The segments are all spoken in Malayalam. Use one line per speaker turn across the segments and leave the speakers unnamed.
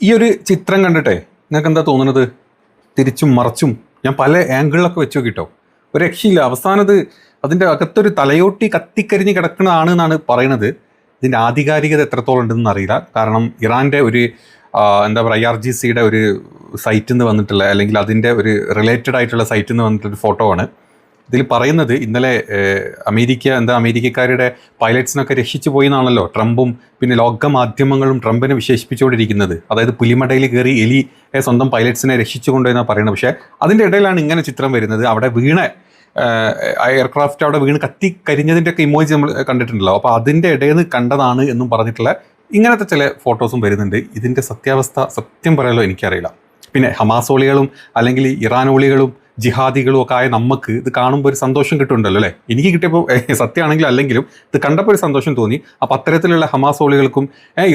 ഈ ഒരു ചിത്രം കണ്ടിട്ടെ നിങ്ങൾക്ക് എന്താ തോന്നുന്നത്? തിരിച്ചും മറച്ചും ഞാൻ പല ആംഗിളിലൊക്കെ വെച്ച് നോക്കിട്ടോ, ഒരു രക്ഷയില്ല. അവസാനത് അതിൻ്റെ അകത്തൊരു തലയോട്ടി കത്തിക്കരിഞ്ഞ് കിടക്കുന്നതാണ് എന്നാണ് പറയണത്. ഇതിൻ്റെ ആധികാരികത എത്രത്തോളം ഉണ്ടെന്ന് അറിയില്ല. കാരണം ഇറാൻ്റെ ഒരു എന്താ പറയുക, IRGCയുടെ ഒരു സൈറ്റിൽ നിന്ന് വന്നിട്ടുള്ള, അല്ലെങ്കിൽ അതിൻ്റെ ഒരു റിലേറ്റഡ് ആയിട്ടുള്ള സൈറ്റിൽ നിന്ന് വന്നിട്ടുള്ളൊരു ഫോട്ടോ ആണ്. ഇതിൽ പറയുന്നത് ഇന്നലെ അമേരിക്കക്കാരുടെ പൈലറ്റ്സിനൊക്കെ രക്ഷിച്ചു പോയി എന്നാണല്ലോ ട്രംപും പിന്നെ ലോക മാധ്യമങ്ങളും ട്രംപിനെ വിശേഷിപ്പിച്ചുകൊണ്ടിരിക്കുന്നത്. അതായത് പുലിമടയിൽ കയറി എലിയെ സ്വന്തം പൈലറ്റ്സിനെ രക്ഷിച്ചു കൊണ്ടുവന്നാണ് പറയുന്നത്. പക്ഷേ അതിൻ്റെ ഇടയിലാണ് ഇങ്ങനെ ചിത്രം വരുന്നത്. അവിടെ വീണ എയർക്രാഫ്റ്റ് അവിടെ വീണ് കരിഞ്ഞതിൻ്റെ ഒക്കെ ഇമോജി നമ്മൾ കണ്ടിട്ടുണ്ടല്ലോ. അപ്പോൾ അതിൻ്റെ ഇടയിൽ നിന്ന് കണ്ടതാണ് എന്നും പറഞ്ഞിട്ടുള്ള ഇങ്ങനത്തെ ചില ഫോട്ടോസും വരുന്നുണ്ട്. ഇതിൻ്റെ സത്യാവസ്ഥ സത്യം പറയാലോ എനിക്കറിയില്ല. പിന്നെ ഹമാസോളികളും അല്ലെങ്കിൽ ഇറാനോളികളും ജിഹാദികളും ഒക്കെ ആയ നമുക്ക് ഇത് കാണുമ്പോൾ ഒരു സന്തോഷം കിട്ടുന്നുണ്ടല്ലോ അല്ലേ? എനിക്ക് കിട്ടിയപ്പോൾ സത്യമാണെങ്കിലും അല്ലെങ്കിലും ഇത് കണ്ടപ്പോൾ ഒരു സന്തോഷം തോന്നി. അപ്പോൾ അത്തരത്തിലുള്ള ഹമാസോളികൾക്കും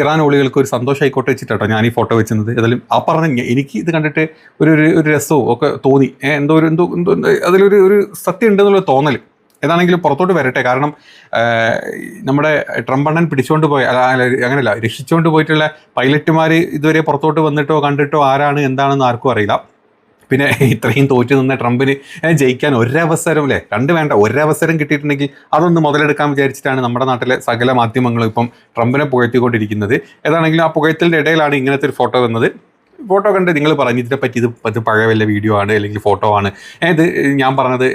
ഇറാനോളികൾക്കും ഒരു സന്തോഷം ആയിക്കോട്ടെ വെച്ചിട്ടോ ഞാൻ ഈ ഫോട്ടോ വെച്ചത്. ഏതായാലും ആ പറഞ്ഞ എനിക്ക് ഇത് കണ്ടിട്ട് ഒരു രസവും ഒക്കെ തോന്നി. എന്തോ അതിലൊരു സത്യം ഉണ്ടെന്നുള്ള തോന്നൽ. ഏതാണെങ്കിലും പുറത്തോട്ട് വരട്ടെ. കാരണം നമ്മുടെ ട്രംപ് അണ്ണൻ പിടിച്ചുകൊണ്ട് പോയ അങ്ങനെയല്ല, രക്ഷിച്ചുകൊണ്ട് പോയിട്ടുള്ള പൈലറ്റുമാർ ഇതുവരെ പുറത്തോട്ട് വന്നിട്ടോ കണ്ടിട്ടോ ആരാണ് എന്താണെന്ന് ആർക്കും അറിയില്ല. പിന്നെ ഇത്രയും തോറ്റു നിന്ന ട്രംപിന് ജയിക്കാൻ ഒരവസരം ഒരവസരം കിട്ടിയിട്ടുണ്ടെങ്കിൽ അതൊന്ന് മുതലെടുക്കാൻ വിചാരിച്ചിട്ടാണ് നമ്മുടെ നാട്ടിലെ സകല മാധ്യമങ്ങളും ഇപ്പം ട്രംപിനെ പുകഴ്ത്തിക്കൊണ്ടിരിക്കുന്നത്. ഏതാണെങ്കിലും ആ പുകഴ്ത്തലിൻ്റെ ഇടയിലാണ് ഇങ്ങനത്തെ ഒരു ഫോട്ടോ വന്നത്. ഫോട്ടോ കണ്ട് നിങ്ങൾ പറഞ്ഞു ഇതിനെപ്പറ്റി ഇത് പഴയ വല്ല വീഡിയോ ആണ് അല്ലെങ്കിൽ ഫോട്ടോ ആണ്, ഇത് ഞാൻ പറഞ്ഞത്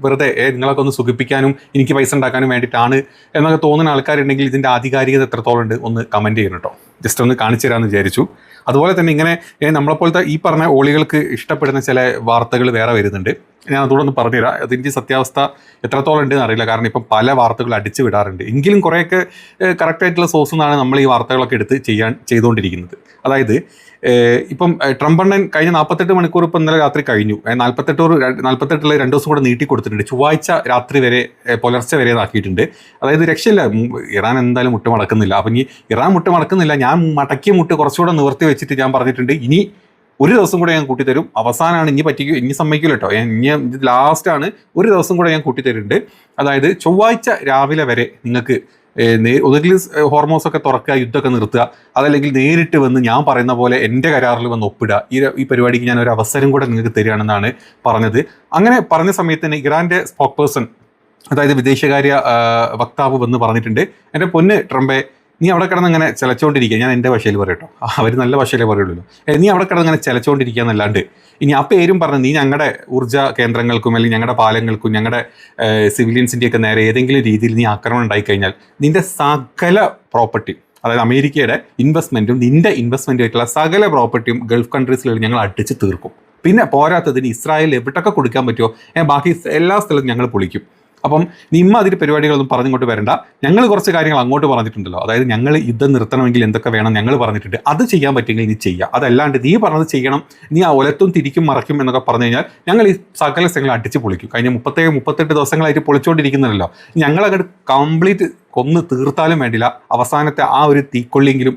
വെറുതെ നിങ്ങളൊക്കെ ഒന്ന് സുഖിപ്പിക്കാനും എനിക്ക് പൈസ ഉണ്ടാക്കാനും വേണ്ടിയിട്ടാണ് എന്നൊക്കെ തോന്നുന്ന ആൾക്കാരുണ്ടെങ്കിൽ ഇതിൻ്റെ ആധികാരികത എത്രത്തോളം ഉണ്ട് ഒന്ന് കമൻറ്റ് ചെയ്യണം കേട്ടോ. ജസ്റ്റ് ഒന്ന് കാണിച്ചു തരാമെന്ന് വിചാരിച്ചു. അതുപോലെ തന്നെ ഇങ്ങനെ നമ്മളെപ്പോലത്തെ ഈ പറഞ്ഞ ഓളികൾക്ക് ഇഷ്ടപ്പെടുന്ന ചില വാർത്തകൾ വേറെ വരുന്നുണ്ട്. ഞാൻ അതുകൊണ്ടൊന്ന് പറഞ്ഞുതരാം. അതിൻ്റെ സത്യാവസ്ഥ എത്രത്തോളം ഉണ്ടെന്ന് അറിയില്ല. കാരണം ഇപ്പം പല വാർത്തകൾ അടിച്ചു വിടാറുണ്ട്. എങ്കിലും കുറേയൊക്കെ കറക്റ്റായിട്ടുള്ള സോഴ്സിൽ നിന്നാണ് നമ്മൾ ഈ വാർത്തകളൊക്കെ എടുത്ത് ചെയ്തുകൊണ്ടിരിക്കുന്നത്. അതായത് ഇപ്പം ട്രംപ് അണ്ണൻ കഴിഞ്ഞ 48 മണിക്കൂർ ഇപ്പം ഇന്നലെ രാത്രി കഴിഞ്ഞു. 48 2 ദിവസം കൂടെ നീട്ടി കൊടുത്തിട്ടുണ്ട്. ചൊവ്വാഴ്ച രാത്രി വരെ പുലർച്ചെ വരെ ആക്കിയിട്ടുണ്ട്. അതായത് രക്ഷയില്ല, ഇറാൻ എന്തായാലും മുട്ടുമടക്കുന്നില്ല. അപ്പം ഇനി ഇറാൻ മുട്ടുമടക്കുന്നില്ല, ഞാൻ മടക്കിയ മുട്ട് കുറച്ചുകൂടെ നിവർത്തി വെച്ചിട്ട് ഞാൻ പറഞ്ഞിട്ടുണ്ട് ഇനി ഒരു ദിവസം കൂടെ ഞാൻ കൂട്ടിത്തരും. അവസാനമാണ് ഇനി സമ്മതിക്കില്ല കേട്ടോ. ഇനി ലാസ്റ്റാണ്, ഒരു ദിവസം കൂടെ ഞാൻ കൂട്ടിത്തരുന്നുണ്ട്. അതായത് ചൊവ്വാഴ്ച രാവിലെ വരെ നിങ്ങൾക്ക് ഒന്നുകിൽ ഹോർമോൺസ് ഒക്കെ തുറക്കുക, യുദ്ധമൊക്കെ നിർത്തുക, അതല്ലെങ്കിൽ നേരിട്ട് വന്ന് ഞാൻ പറയുന്ന പോലെ എൻ്റെ കരാറിൽ വന്ന് ഒപ്പിടുക. ഈ പരിപാടിക്ക് ഞാൻ ഒരു അവസരം കൂടെ നിങ്ങൾക്ക് തരികയാണെന്നാണ് പറഞ്ഞത്. അങ്ങനെ പറഞ്ഞ സമയത്ത് തന്നെ ഇറാൻ്റെ സ്പോക്ക് പേഴ്സൺ, അതായത് വിദേശകാര്യ വക്താവ് വന്ന് പറഞ്ഞിട്ടുണ്ട്, എൻ്റെ പൊന്ന് ട്രംപേ, നീ അവിടെ കിടന്ന് അങ്ങനെ ചിലച്ചുകൊണ്ടിരിക്കുക. ഞാൻ എൻ്റെ ഭാഷയിൽ പറയട്ടോ, അവർ നല്ല ഭാഷയിലേ പറയുള്ളൂ. നീ അവിടെ കിടന്ന് അങ്ങനെ ചിലച്ചുകൊണ്ടിരിക്കുക എന്നല്ലാണ്ട് ഇനി ആ പേരും പറഞ്ഞ് നീ ഞങ്ങളുടെ ഊർജ്ജ കേന്ദ്രങ്ങൾക്കും അല്ലെങ്കിൽ ഞങ്ങളുടെ പാലങ്ങൾക്കും ഞങ്ങളുടെ സിവിലിയൻസിൻ്റെയൊക്കെ നേരെ ഏതെങ്കിലും രീതിയിൽ നീ ആക്രമണം ഉണ്ടായിക്കഴിഞ്ഞാൽ നിൻ്റെ സകല പ്രോപ്പർട്ടി, അതായത് അമേരിക്കയുടെ ഇൻവെസ്റ്റ്മെൻറ്റും നിൻ്റെ ഇൻവെസ്റ്റ്മെൻറ്റും ആയിട്ടുള്ള സകല പ്രോപ്പർട്ടിയും ഗൾഫ് കൺട്രീസിൽ ഞങ്ങൾ അടിച്ച് തീർക്കും. പിന്നെ പോരാത്തതിന് ഇസ്രായേലിൽ എവിടെയൊക്കെ കൊടുക്കാൻ പറ്റുമോ ബാക്കി എല്ലാ സ്ഥലത്തും ഞങ്ങൾ പൊളിക്കും. അപ്പം നിമ്മ അതിൻ്റെ പരിപാടികളൊന്നും പറഞ്ഞിങ്ങോട്ട് വരണ്ട. ഞങ്ങൾ കുറച്ച് കാര്യങ്ങൾ അങ്ങോട്ട് പറഞ്ഞിട്ടുണ്ടല്ലോ. അതായത് ഞങ്ങൾ യുദ്ധം നിർത്തണമെങ്കിൽ എന്തൊക്കെ വേണം ഞങ്ങൾ പറഞ്ഞിട്ടുണ്ട്. അത് ചെയ്യാൻ പറ്റുമെങ്കിൽ നീ ചെയ്യുക. അതല്ലാണ്ട് നീ പറഞ്ഞത് ചെയ്യണം, നീ ആ ഒലത്തും തിരിക്കും മറയ്ക്കും എന്നൊക്കെ പറഞ്ഞു കഴിഞ്ഞാൽ ഞങ്ങൾ ഈ സകല സ്ഥലങ്ങൾ അടിച്ച് പൊളിക്കും. കഴിഞ്ഞ 38 ദിവസങ്ങളായിട്ട് പൊളിച്ചുകൊണ്ടിരിക്കുന്നുണ്ടല്ലോ. ഞങ്ങളങ്ങോട്ട് കംപ്ലീറ്റ് കൊന്ന് തീർത്താലും വേണ്ടില്ല, അവസാനത്തെ ആ ഒരു തീക്കൊള്ളിയെങ്കിലും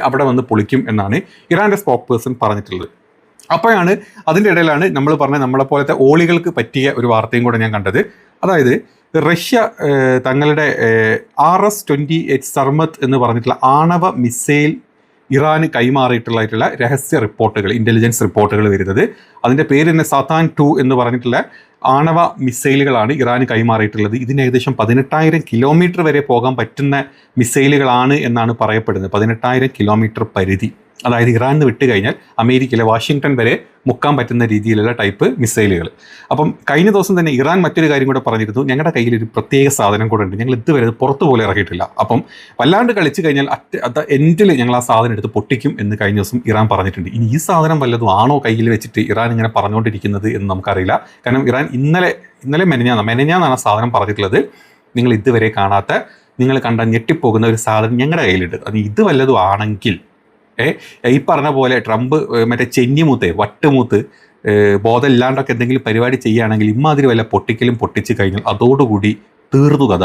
അവിടെ വന്ന് പൊളിക്കും എന്നാണ് ഇറാൻ്റെ സ്പോക്ക് പേഴ്സൺ പറഞ്ഞിട്ടുള്ളത്. അപ്പോഴാണ് അതിൻ്റെ ഇടയിലാണ് നമ്മൾ പറഞ്ഞ നമ്മളെപ്പോലത്തെ ഓളികൾക്ക് പറ്റിയ ഒരു വാർത്തയും കൂടെ ഞാൻ കണ്ടത്. അതായത് റഷ്യ തങ്ങളുടെ RS-28 സർമത്ത് എന്ന് പറഞ്ഞിട്ടുള്ള ആണവ മിസൈൽ ഇറാന് കൈമാറിയിട്ടുള്ള രഹസ്യ റിപ്പോർട്ടുകൾ, ഇൻ്റലിജൻസ് റിപ്പോർട്ടുകൾ വരുന്നത്. അതിൻ്റെ പേര് തന്നെ സാത്താൻ 2 എന്ന് പറഞ്ഞിട്ടുള്ള ആണവ മിസൈലുകളാണ് ഇറാന് കൈമാറിയിട്ടുള്ളത്. ഇതിന് ഏകദേശം 18,000 കിലോമീറ്റർ വരെ പോകാൻ പറ്റുന്ന മിസൈലുകളാണ് എന്നാണ് പറയപ്പെടുന്നത്. 18,000 കിലോമീറ്റർ പരിധി, അതായത് ഇറാനിൽ നിന്ന് വിട്ട് കഴിഞ്ഞാൽ അമേരിക്കയിലെ വാഷിങ്ടൺ വരെ മുക്കാൻ പറ്റുന്ന രീതിയിലുള്ള ടൈപ്പ് മിസൈലുകൾ. അപ്പം കഴിഞ്ഞ ദിവസം തന്നെ ഇറാൻ മറ്റൊരു കാര്യം കൂടെ പറഞ്ഞിരുന്നു, ഞങ്ങളുടെ കയ്യിലൊരു പ്രത്യേക സാധനം കൂടെ ഉണ്ട്, ഞങ്ങൾ ഇതുവരെ പുറത്തു പോലെ ഇറക്കിയിട്ടില്ല. അപ്പം വല്ലാണ്ട് കളിച്ച് കഴിഞ്ഞാൽ എൻഡിൽ ഞങ്ങൾ ആ സാധനം എടുത്ത് പൊട്ടിക്കും എന്ന് കഴിഞ്ഞ ദിവസം ഇറാൻ പറഞ്ഞിട്ടുണ്ട്. ഇനി ഈ സാധനം വല്ലതും ആണോ കയ്യിൽ വെച്ചിട്ട് ഇറാൻ ഇങ്ങനെ പറഞ്ഞുകൊണ്ടിരിക്കുന്നത് എന്ന് നമുക്കറിയില്ല. കാരണം ഇറാൻ ഇന്നലെ മെനഞ്ഞാന്നാണ് ആ സാധനം പറഞ്ഞിട്ടുള്ളത്. നിങ്ങൾ ഇതുവരെ കാണാത്ത, നിങ്ങൾ കണ്ട ഞെട്ടിപ്പോകുന്ന ഒരു സാധനം ഞങ്ങളുടെ കയ്യിലുണ്ട്. അത് ഇത് വല്ലതും ആണെങ്കിൽ ഈ പറഞ്ഞ പോലെ ട്രംപ് മറ്റേ ചെന്നിമൂത്ത് വട്ടുമൂത്ത് ബോധമില്ലാണ്ടൊക്കെ എന്തെങ്കിലും പരിപാടി ചെയ്യുകയാണെങ്കിൽ ഇമ്മാതിരി വല്ല പൊട്ടിച്ച് കഴിഞ്ഞാൽ അതോടുകൂടി തീർന്നു കഥ.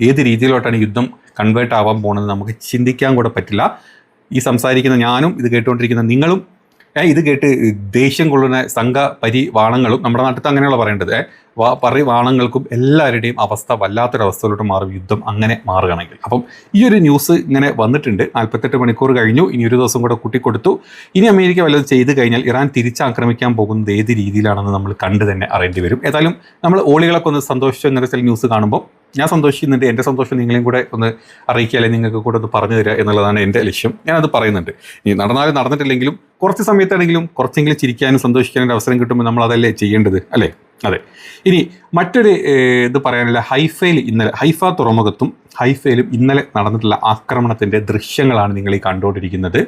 ഏത് രീതിയിലോട്ടാണ് യുദ്ധം കൺവേർട്ട് ആവാൻ പോകുന്നത് നമുക്ക് ചിന്തിക്കാൻ കൂടെ പറ്റില്ല. ഈ സംസാരിക്കുന്ന ഞാനും ഇത് കേട്ടുകൊണ്ടിരിക്കുന്ന നിങ്ങളും ഇത് കേട്ട് ദേഷ്യം കൊള്ളുന്ന സംഘപരിവാണങ്ങളും നമ്മുടെ നാട്ടിൽ അങ്ങനെയുള്ള പറയേണ്ടത് പരിവാണങ്ങൾക്കും എല്ലാവരുടെയും അവസ്ഥ വല്ലാത്തൊരവസ്ഥയിലോട്ട് മാറും യുദ്ധം അങ്ങനെ മാറുകയാണെങ്കിൽ. അപ്പം ഈ ഒരു ന്യൂസ് ഇങ്ങനെ വന്നിട്ടുണ്ട്. 48 മണിക്കൂർ കഴിഞ്ഞു, ഇനി ഒരു ദിവസം കൂടെ കൂട്ടിക്കൊടുത്തു. ഇനി അമേരിക്ക വല്ലതും ചെയ്ത് കഴിഞ്ഞാൽ ഇറാൻ തിരിച്ചാക്രമിക്കാൻ പോകുന്നത് ഏത് രീതിയിലാണെന്ന് നമ്മൾ കണ്ടു തന്നെ അറിയേണ്ടി വരും. ഏതായാലും നമ്മൾ ഓളികളൊക്കെ ഒന്ന് സന്തോഷിച്ചു എന്നൊരു ചില ന്യൂസ് കാണുമ്പോൾ ഞാൻ സന്തോഷിക്കുന്നുണ്ട്. എൻ്റെ സന്തോഷം നിങ്ങളെയും കൂടെ ഒന്ന് അറിയിക്കുക, അല്ലെങ്കിൽ നിങ്ങൾക്ക് കൂടെ ഒന്ന് പറഞ്ഞു തരിക എന്നുള്ളതാണ് എൻ്റെ ലക്ഷ്യം. ഞാനത് പറയുന്നുണ്ട്. ഇനി നടന്നാലും നടന്നിട്ടില്ലെങ്കിലും കുറച്ച് സമയത്താണെങ്കിലും കുറച്ചെങ്കിലും ചിരിക്കാനും സന്തോഷിക്കാനും അവസരം കിട്ടുമ്പോൾ നമ്മൾ അതല്ലേ ചെയ്യേണ്ടത്, അല്ലേ? അതെ. ഇനി മറ്റൊരു ഇത് പറയാനുള്ള ഹൈഫ തുറമുഖത്തും ഹൈഫയിലും ഇന്നലെ നടന്നിട്ടുള്ള ആക്രമണത്തിൻ്റെ ദൃശ്യങ്ങളാണ് നിങ്ങൾ ഈ കണ്ടുകൊണ്ടിരിക്കുന്നത്.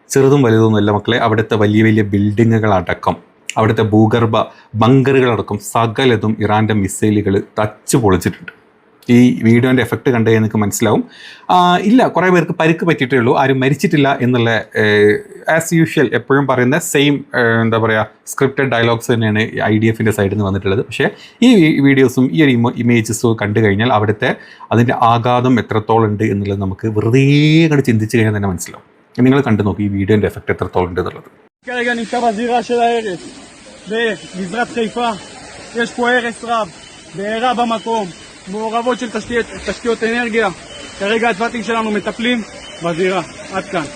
ചെറുതും വലുതൊന്നുമല്ല മക്കളെ, അവിടുത്തെ വലിയ വലിയ ബിൽഡിങ്ങുകളടക്കം അവിടുത്തെ ഭൂഗർഭ ബങ്കറുകളടക്കം സകലതും ഇറാൻ്റെ മിസൈലുകൾ തച്ച് പൊളിച്ചിട്ടുണ്ട്. ഈ വീഡിയോൻ്റെ എഫക്റ്റ് കണ്ടു കഴിഞ്ഞാൽ നിങ്ങൾക്ക് മനസ്സിലാവും. ഇല്ല, കുറേ പേർക്ക് പരിക്ക് പറ്റിയിട്ടേ ഉള്ളൂ, ആരും മരിച്ചിട്ടില്ല എന്നുള്ള ആസ് യൂഷ്വൽ എപ്പോഴും പറയുന്ന സെയിം എന്താ പറയുക സ്ക്രിപ്റ്റഡ് ഡയലോഗ്സ് തന്നെയാണ് IDF-ൻ്റെ സൈഡിൽ നിന്ന് വന്നിട്ടുള്ളത്. പക്ഷേ ഈ വീഡിയോസും ഈ ഒരു ഇമേജസും കണ്ടു കഴിഞ്ഞാൽ അവിടുത്തെ അതിൻ്റെ ആഘാതം എത്രത്തോളം ഉണ്ട് എന്നുള്ളത് നമുക്ക് വെറുതെ അങ്ങോട്ട് ചിന്തിച്ച് കഴിഞ്ഞാൽ തന്നെ മനസ്സിലാവും. നിങ്ങൾ കണ്ടു നോക്കി ഈ വീഡിയോൻ്റെ എഫക്റ്റ് എത്രത്തോളം ഉണ്ട് എന്നുള്ളത്.
כרגע נמצא בזירה של ההרס בגזרת חיפה. יש פה הרס רב, בעירה במקום, מעורבות של תשתיות אנרגיה. כרגע הצוותים שלנו מטפלים בזירה. עד כאן.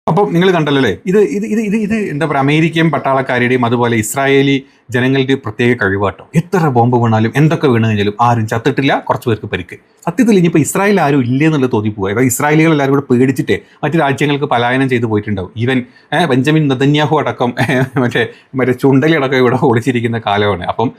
അപ്പോൾ നിങ്ങൾ കണ്ടല്ലോ അല്ലേ, ഇത് എന്താ പറയുക, അമേരിക്കൻ പട്ടാളക്കാരുടെയും അതുപോലെ ഇസ്രായേലി ജനങ്ങളുടെ പ്രത്യേക കഴിവാട്ടോ. എത്ര ബോംബ് വീണാലും എന്തൊക്കെ വീണ് കഴിഞ്ഞാലും ആരും ചത്തിട്ടില്ല, കുറച്ച് പേർക്ക് പരിക്ക്. സത്യത്തിൽ ഇനിയിപ്പോൾ ഇസ്രായേൽ ആരും ഇല്ലേ എന്നുള്ളത് തോന്നിപ്പോവുക. ഇപ്പോൾ ഇസ്രായേലികൾ എല്ലാവരും കൂടെ പേടിച്ചിട്ട് മറ്റു രാജ്യങ്ങൾക്ക് പലായനം ചെയ്ത് പോയിട്ടുണ്ടാവും. ഈവൻ ബെഞ്ചമിൻ നെതന്യാഹു അടക്കം മറ്റേ ചുണ്ടലി അടക്കം ഇവിടെ ഒളിച്ചിരിക്കുന്ന കാലമാണ്. അപ്പം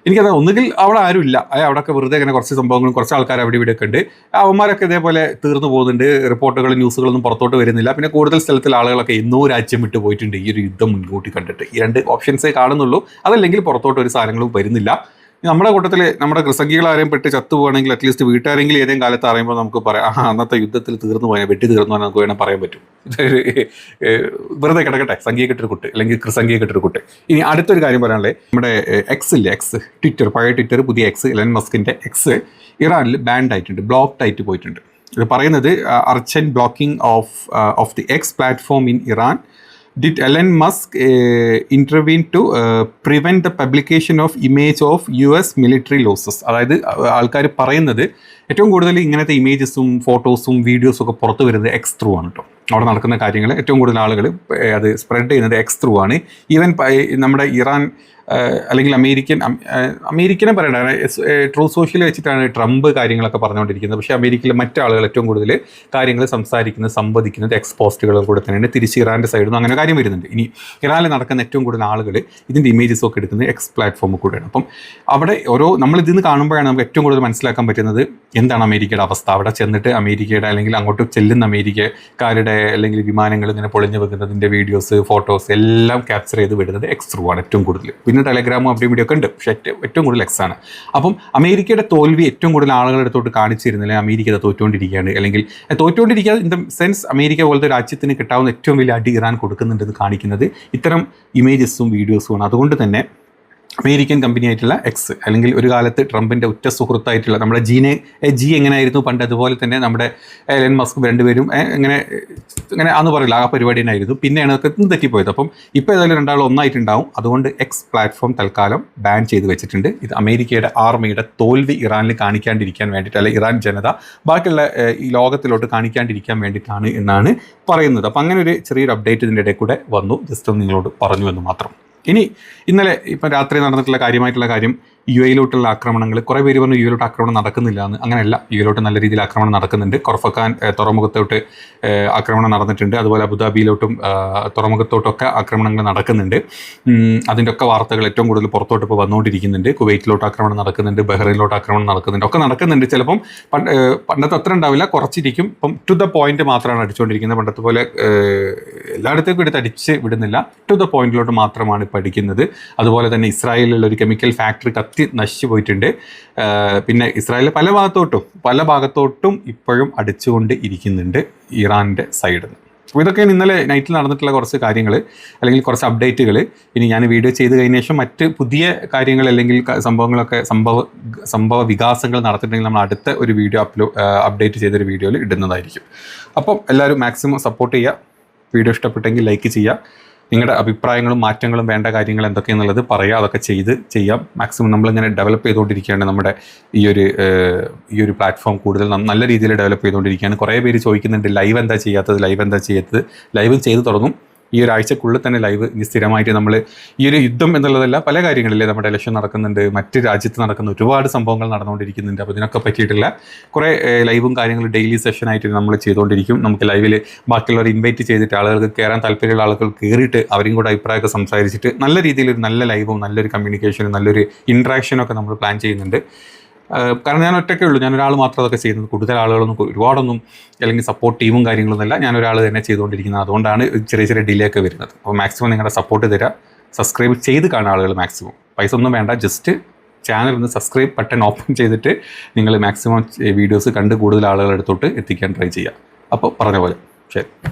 എനിക്കത് ഒന്നുകിൽ അവിടെ ആരും ഇല്ല, അവിടെയൊക്കെ വെറുതെ ഇങ്ങനെ കുറച്ച് സംഭവങ്ങളും കുറച്ച് ആൾക്കാർ അവിടെ ഇവിടെയൊക്കെ ഉണ്ട്. അവന്മാരൊക്കെ ഇതേപോലെ തീർന്നു പോകുന്നുണ്ട്. റിപ്പോർട്ടുകളും ന്യൂസുകളൊന്നും പുറത്തോട്ട് വരുന്നില്ല. പിന്നെ കൂടുതൽ സ്ഥലത്തിൽ ആളുകളൊക്കെ എന്നോ രാജ്യം വിട്ട് പോയിട്ടുണ്ട് ഈ ഒരു യുദ്ധം മുൻകൂട്ടി കണ്ടിട്ട്. ഈ രണ്ട് ഓപ്ഷൻസേ കാണുന്നുള്ളൂ. അതല്ലെങ്കിൽ പുറത്തോട്ട് ഒരു സാധനങ്ങളും വരുന്നില്ല. നമ്മുടെ കൂട്ടത്തിൽ നമ്മുടെ കൃസംഗികൾ ആരെയും പെട്ട് ചത്തുപോകണമെങ്കിൽ അറ്റ്ലീസ്റ്റ് വീട്ടുകാരെങ്കിലും ഏതെങ്കിലും കാലത്ത് അറിയുമ്പോൾ നമുക്ക് പറയാം, അന്നത്തെ യുദ്ധത്തിൽ തീർന്നു പോയാൽ വെട്ടി തീർന്നു പോയാൽ നമുക്ക് വേണം പറയാൻ പറ്റും. വെറുതെ കിടക്കട്ടെ സംഖ്യയെ കിട്ടൊരു കുട്ട്, അല്ലെങ്കിൽ കൃസംഖ്യയെ കിട്ടൊരു കുട്ട്. ഇനി അടുത്തൊരു കാര്യം പറയാനുള്ളത്, നമ്മുടെ എക്സ് ട്വിറ്റർ, പഴയ ട്വിറ്റർ, പുതിയ എലൻ മസ്കിൻ്റെ എക്സ് ഇറാനിൽ ബാൻഡ് ആയിട്ടുണ്ട്, ബ്ലോക്ക്ഡ് ആയിട്ട് പോയിട്ടുണ്ട്. ഇത് പറയുന്നത് urgent blocking of the X platform in Iran. Did Elon Musk intervene to prevent the publication of image of US military losses? അതായത് ആൾക്കാർ പറയുന്നത് ഏറ്റവും കൂടുതൽ ഇങ്ങനത്തെ ഇമേജസും ഫോട്ടോസും വീഡിയോസും ഒക്കെ പുറത്തു വരുന്നത് എക്സ് ത്രൂ ആണ് കേട്ടോ. അവിടെ നടക്കുന്ന കാര്യങ്ങൾ ഏറ്റവും കൂടുതൽ ആളുകൾ അത് സ്പ്രെഡ് ചെയ്യുന്നത് എക്സ് ത്രൂ ആണ്. ഈവൻ നമ്മുടെ ഇറാൻ അല്ലെങ്കിൽ അമേരിക്കനെ പറയണ്ട, ട്രൂ സോഷ്യൽ വെച്ചിട്ടാണ് ട്രംപ് കാര്യങ്ങളൊക്കെ പറഞ്ഞുകൊണ്ടിരിക്കുന്നത്. പക്ഷേ അമേരിക്കയിലെ മറ്റാളുകൾ ഏറ്റവും കൂടുതൽ കാര്യങ്ങൾ സംസാരിക്കുന്നത് സംവദിക്കുന്നത് എക്സ് പോസ്റ്റുകളിൽ കൂടെ തന്നെയാണ്. തിരിച്ച് ഇറാൻ്റെ സൈഡിൽ നിന്ന് അങ്ങനെ കാര്യം വരുന്നുണ്ട്. ഇനി ഇറാനിൽ നടക്കുന്ന ഏറ്റവും കൂടുതൽ ആളുകൾ ഇതിൻ്റെ ഇമേജസ് ഒക്കെ എടുക്കുന്നത് എക്സ് പ്ലാറ്റ്ഫോമിൽ കൂടെയാണ്. അപ്പം അവിടെ നമ്മളിതിന്ന് കാണുമ്പോഴാണ് നമുക്ക് ഏറ്റവും കൂടുതൽ മനസ്സിലാക്കാൻ പറ്റുന്നത് എന്താണ് അമേരിക്കയുടെ അവസ്ഥ. അവിടെ ചെന്നിട്ട് അമേരിക്കയുടെ അല്ലെങ്കിൽ അങ്ങോട്ട് ചെല്ലുന്ന അമേരിക്കക്കാരുടെ അല്ലെങ്കിൽ വിമാനങ്ങൾ ഇങ്ങനെ പൊളിഞ്ഞു വെക്കുന്നതിൻ്റെ വീഡിയോസ് ഫോട്ടോസ് എല്ലാം ക്യാപ്ചർ ചെയ്ത് വിടുന്നത് എക്സ് ത്രൂ ആണ് ഏറ്റവും കൂടുതൽ. പിന്നെ ടെലഗ്രാമും അവിടെ വീഡിയോ ഒക്കെ ഉണ്ട്, പക്ഷേ ഏറ്റവും കൂടുതൽ എക്സ് ആണ്. അപ്പം അമേരിക്കയുടെ തോൽവി ഏറ്റവും കൂടുതൽ ആളുകളുടെ അടുത്തോട്ട് കാണിച്ചിരുന്നില്ല അമേരിക്ക അത് തോറ്റുകൊണ്ടിരിക്കുകയാണ്, അല്ലെങ്കിൽ തോറ്റുകൊണ്ടിരിക്കുക ഇൻ ദ സെൻസ് അമേരിക്ക പോലത്തെ രാജ്യത്തിന് കിട്ടാവുന്ന ഏറ്റവും വലിയ അടി ഇറാൻ കൊടുക്കുന്നുണ്ടെന്ന് കാണിക്കുന്നത് ഇത്തരം ഇമേജസും വീഡിയോസുമാണ്. അതുകൊണ്ട് തന്നെ അമേരിക്കൻ കമ്പനി ആയിട്ടുള്ള എക്സ്, അല്ലെങ്കിൽ ഒരു കാലത്ത് ട്രംപിൻ്റെ ഉറ്റ സുഹൃത്തായിട്ടുള്ള നമ്മുടെ ജി എങ്ങനെയായിരുന്നു പണ്ട്, അതുപോലെ തന്നെ നമ്മുടെ എലൻ മസ്ക് രണ്ടുപേരും ഇങ്ങനെ അന്ന് പറയില്ല ആ പരിപാടി തന്നെയായിരുന്നു. പിന്നെയാണ് അതൊക്കെ തെറ്റിപ്പോയത്. അപ്പം ഇപ്പോൾ ഏതായാലും രണ്ടാളും ഒന്നായിട്ടുണ്ടാവും. അതുകൊണ്ട് എക്സ് പ്ലാറ്റ്ഫോം തൽക്കാലം ബാൻ ചെയ്ത് വെച്ചിട്ടുണ്ട്. ഇത് അമേരിക്കയുടെ ആർമിയുടെ തോൽവി ഇറാനിൽ കാണിക്കാണ്ടിരിക്കാൻ വേണ്ടിയിട്ട്, അല്ലെങ്കിൽ ഇറാൻ ജനത ബാക്കിയുള്ള ഈ ലോകത്തിലോട്ട് കാണിക്കാണ്ടിരിക്കാൻ വേണ്ടിയിട്ടാണ് എന്നാണ് പറയുന്നത്. അപ്പം അങ്ങനെ ഒരു ചെറിയൊരു അപ്ഡേറ്റ് ഇതിൻ്റെ ഇടയിൽ കൂടെ വന്നു, ജസ്റ്റ് ഒന്ന് നിങ്ങളോട് പറഞ്ഞു എന്ന് മാത്രം. ഇനി ഇന്നലെ ഇപ്പം രാത്രി നടന്നിട്ടുള്ള കാര്യമായിട്ടുള്ള കാര്യം, UAE-ലോട്ടുള്ള ആക്രമണങ്ങൾ. കുറേ പേര് പറഞ്ഞു UAE-ലോട്ട് ആക്രമണം നടക്കുന്നില്ല എന്ന്. അങ്ങനെയല്ല, UAE-ലോട്ട് നല്ല രീതിയിൽ ആക്രമണം നടക്കുന്നുണ്ട്. കൊർഫക്കാൻ തുറമുഖത്തോട്ട് ആക്രമണം നടന്നിട്ടുണ്ട്. അതുപോലെ അബുദാബിയിലോട്ടും തുറമുഖത്തോട്ടൊക്കെ ആക്രമണങ്ങൾ നടക്കുന്നുണ്ട്. അതിൻ്റെ ഒക്കെ വാർത്തകൾ ഏറ്റവും കൂടുതൽ പുറത്തോട്ട് ഇപ്പോൾ വന്നുകൊണ്ടിരിക്കുന്നുണ്ട്. കുവൈറ്റിലോട്ട് ആക്രമണം നടക്കുന്നുണ്ട്, ബഹ്റൈനിലോട്ട് ആക്രമണം നടക്കുന്നുണ്ട്, ഒക്കെ നടക്കുന്നുണ്ട്. ചിലപ്പം പണ്ടത്തെ അത്ര ഉണ്ടാവില്ല, കുറച്ചിരിക്കും. ഇപ്പം ടു ദ പോയിന്റ് മാത്രമാണ് അടിച്ചുകൊണ്ടിരിക്കുന്നത്. പണ്ടത്തെ പോലെ എല്ലായിടത്തേക്കും എടുത്ത് അടിച്ച് വിടുന്നില്ല, ടു ദ പോയിന്റിലോട്ട് മാത്രമാണ് ഇപ്പോൾ അടിക്കുന്നത്. അതുപോലെ തന്നെ ഇസ്രായേലിലുള്ള ഒരു കെമിക്കൽ ഫാക്ടറി നശിച്ചു പോയിട്ടുണ്ട്. പിന്നെ ഇസ്രായേലിലെ പല ഭാഗത്തോട്ടും ഇപ്പോഴും അടിച്ചുകൊണ്ട് ഇരിക്കുന്നുണ്ട് ഇറാൻ്റെ സൈഡിൽ നിന്ന്. അപ്പോൾ ഇതൊക്കെയാണ് ഇന്നലെ നൈറ്റിൽ നടന്നിട്ടുള്ള കുറച്ച് കാര്യങ്ങൾ, അല്ലെങ്കിൽ കുറച്ച് അപ്ഡേറ്റുകൾ. ഇനി ഞാൻ വീഡിയോ ചെയ്ത് കഴിഞ്ഞ ശേഷം മറ്റ് പുതിയ കാര്യങ്ങൾ അല്ലെങ്കിൽ സംഭവങ്ങളൊക്കെ സംഭവ വികാസങ്ങൾ നടത്തിയിട്ടുണ്ടെങ്കിൽ നമ്മൾ അടുത്ത ഒരു വീഡിയോ അപ്ഡേറ്റ് ചെയ്തൊരു വീഡിയോയിൽ ഇടുന്നതായിരിക്കും. അപ്പം എല്ലാവരും മാക്സിമം സപ്പോർട്ട് ചെയ്യുക. വീഡിയോ ഇഷ്ടപ്പെട്ടെങ്കിൽ ലൈക്ക് ചെയ്യുക. നിങ്ങളുടെ അഭിപ്രായങ്ങളും മാറ്റങ്ങളും വേണ്ട കാര്യങ്ങൾ എന്തൊക്കെയാണെന്നുള്ളത് പറയുക. അതൊക്കെ ചെയ്യാം. മാക്സിമം നമ്മളിങ്ങനെ ഡെവലപ്പ് ചെയ്തുകൊണ്ടിരിക്കുകയാണ്. നമ്മുടെ ഈ ഒരു പ്ലാറ്റ്ഫോം കൂടുതൽ നല്ല രീതിയിൽ ഡെവലപ്പ് ചെയ്തുകൊണ്ടിരിക്കുകയാണ്. കുറേ പേര് ചോദിക്കുന്നുണ്ട് ലൈവ് എന്താ ചെയ്യാത്തത്. ലൈവ് ചെയ്ത് തുടങ്ങും. ഈ ഒരാഴ്ചക്കുള്ളിൽ തന്നെ ലൈവ് ഇനി സ്ഥിരമായിട്ട് നമ്മൾ ഈ ഒരു യുദ്ധം എന്നുള്ളതല്ല, പല കാര്യങ്ങളില്ലേ, നമ്മുടെ ഇലക്ഷൻ നടക്കുന്നുണ്ട്, മറ്റ് രാജ്യത്ത് നടക്കുന്ന ഒരുപാട് സംഭവങ്ങൾ നടന്നുകൊണ്ടിരിക്കുന്നുണ്ട്. അപ്പോൾ ഇതിനൊക്കെ പറ്റിയിട്ടുള്ള കുറേ ലൈവും കാര്യങ്ങളും ഡെയിലി സെഷനായിട്ട് നമ്മൾ ചെയ്തുകൊണ്ടിരിക്കും. നമുക്ക് ലൈവിൽ ബാക്കിയുള്ളവർ ഇൻവൈറ്റ് ചെയ്തിട്ട് ആളുകൾക്ക് കയറാൻ താല്പര്യമുള്ള ആളുകൾ കയറിയിട്ട് അവരും കൂടെ അഭിപ്രായമൊക്കെ സംസാരിച്ചിട്ട് നല്ല രീതിയിലൊരു നല്ല ലൈവും നല്ലൊരു കമ്മ്യൂണിക്കേഷനും നല്ലൊരു ഇൻട്രാക്ഷനൊക്കെ നമ്മൾ പ്ലാൻ ചെയ്യുന്നുണ്ട്. കാരണം ഞാൻ ഒറ്റയ്ക്കേ ഉള്ളൂ, ഞാനൊരാൾ മാത്രം അതൊക്കെ ചെയ്യുന്നത്. കൂടുതൽ ആളുകളൊന്നും ഒരുപാടൊന്നും അല്ലെങ്കിൽ സപ്പോർട്ട് ടീമും കാര്യങ്ങളൊന്നുമല്ല, ഞാനൊരാൾ തന്നെ ചെയ്തുകൊണ്ടിരിക്കുന്നത്. അതുകൊണ്ടാണ് ചെറിയ ഡിലേ ഒക്കെ വരുന്നത്. അപ്പോൾ മാക്സിമം നിങ്ങളുടെ സപ്പോർട്ട് തരിക. സബ്സ്ക്രൈബ് ചെയ്ത് കാണുന്ന ആളുകൾ മാക്സിമം, പൈസ ഒന്നും വേണ്ട, ജസ്റ്റ് ചാനൽ ഒന്ന് സബ്സ്ക്രൈബ് ബട്ടൺ ഓപ്പൺ ചെയ്തിട്ട് നിങ്ങൾ മാക്സിമം വീഡിയോസ് കണ്ട് കൂടുതൽ ആളുകളെടുത്തോട്ട് എത്തിക്കാൻ ട്രൈ ചെയ്യുക. അപ്പോൾ പറഞ്ഞ പോലെ ശരി.